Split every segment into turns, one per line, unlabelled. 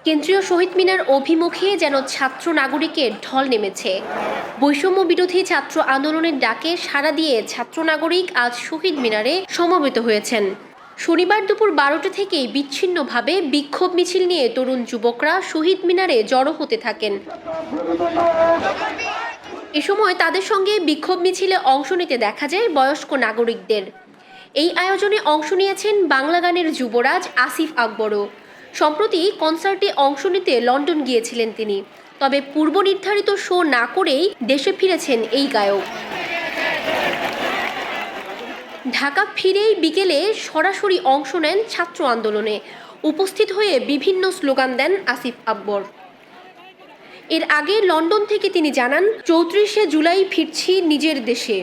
কেন্দ্রীয় শহীদ মিনার অভিমুখে যেন ছাত্র নাগরিকের ঢল নেমেছে। বৈষম্য বিরোধী ছাত্র আন্দোলনের ডাকে সাড়া দিয়ে ছাত্র নাগরিক আজ শহীদ মিনারে সমবেত হয়েছেন। শনিবার দুপুর 12টা থেকেই বিচ্ছিন্নভাবে বিক্ষোভ মিছিল নিয়ে তরুণ যুবকরা শহীদ মিনারে জড়ো হতে থাকেন। এ সময় তাদের সঙ্গে বিক্ষোভ মিছিলে অংশ নিতে দেখা যায় বয়স্ক নাগরিকদের। এই আয়োজনে অংশ নিয়েছেন বাংলা গানের যুবরাজ আসিফ আকবরও। সম্প্রতি কনসার্টে অংশ নিতে লন্ডন গিয়েছিলেন তিনি, তবে পূর্ব নির্ধারিত শো না করেই দেশে ফিরেছেন এই গায়ক। ঢাকা ফিরেই বিকেলে সরাসরি অংশ নেন ছাত্র আন্দোলনে। উপস্থিত হয়ে বিভিন্ন স্লোগান দেন আসিফ আকবর। এর আগে লন্ডন থেকে তিনি জানান, ৩৪শে জুলাই ফিরছি নিজের দেশে,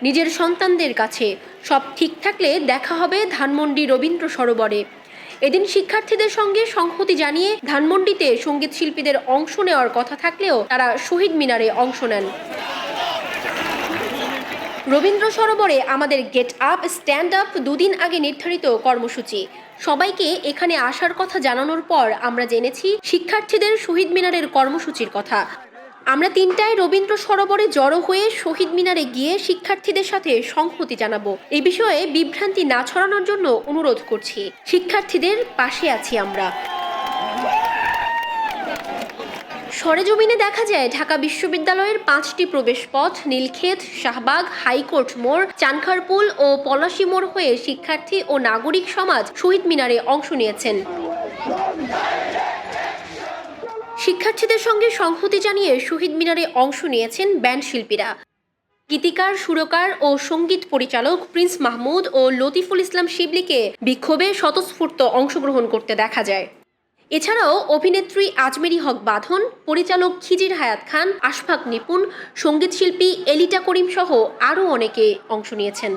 নিজের সন্তানদের কাছে। সব ঠিক থাকলে দেখা হবে ধানমন্ডি রবীন্দ্র সরোবরে। এদিন শিক্ষার্থীদের সঙ্গে সংহতি জানিয়ে ধানমন্ডিতে সঙ্গীত শিল্পীদের অংশ নেওয়ার কথা থাকলেও তারা শহীদ মিনারে অংশ নেন। রবীন্দ্র সরোবরে আমাদের গেট আপ স্ট্যান্ড আপ দুদিন আগে নির্ধারিত কর্মসূচি। সবাইকে এখানে আসার কথা জানানোর পর আমরা জেনেছি শিক্ষার্থীদের শহীদ মিনারের কর্মসূচির কথা। আমরা ৩টায় রবীন্দ্র সরোবরে জড়ো হয়ে শহীদ মিনারে গিয়ে শিক্ষার্থীদের সাথে সংহতি জানাবো। এ বিষয়ে বিভ্রান্তি না ছড়ানোর জন্য অনুরোধ করছি। শিক্ষার্থীদের পাশে আছি আমরা। সরেজমিনে দেখা যায় ঢাকা বিশ্ববিদ্যালয়ের 5টি প্রবেশপথ, নীলক্ষেত, শাহবাগ, হাইকোর্ট মোড়, চানখারপুল ও পলাশী মোড় হয়ে শিক্ষার্থী ও নাগরিক সমাজ শহীদ মিনারে অংশ নিয়েছেন। শিক্ষার্থীদের সঙ্গে সংহতি জানিয়ে শহীদ মিনারে অংশ নিয়েছেন ব্যান্ড শিল্পীরা। গীতিকার, সুরকার ও সঙ্গীত পরিচালক প্রিন্স মাহমুদ ও লতিফুল ইসলাম শিবলিকে বিক্ষোভে স্বতঃস্ফূর্ত অংশগ্রহণ করতে দেখা যায়। এছাড়াও অভিনেত্রী আজমেরি হক বাঁধন, পরিচালক খিজির হায়াত খান, আশফাক নিপুণ, সঙ্গীত শিল্পী এলিটা করিম সহ আরও অনেকে অংশ নিয়েছেন।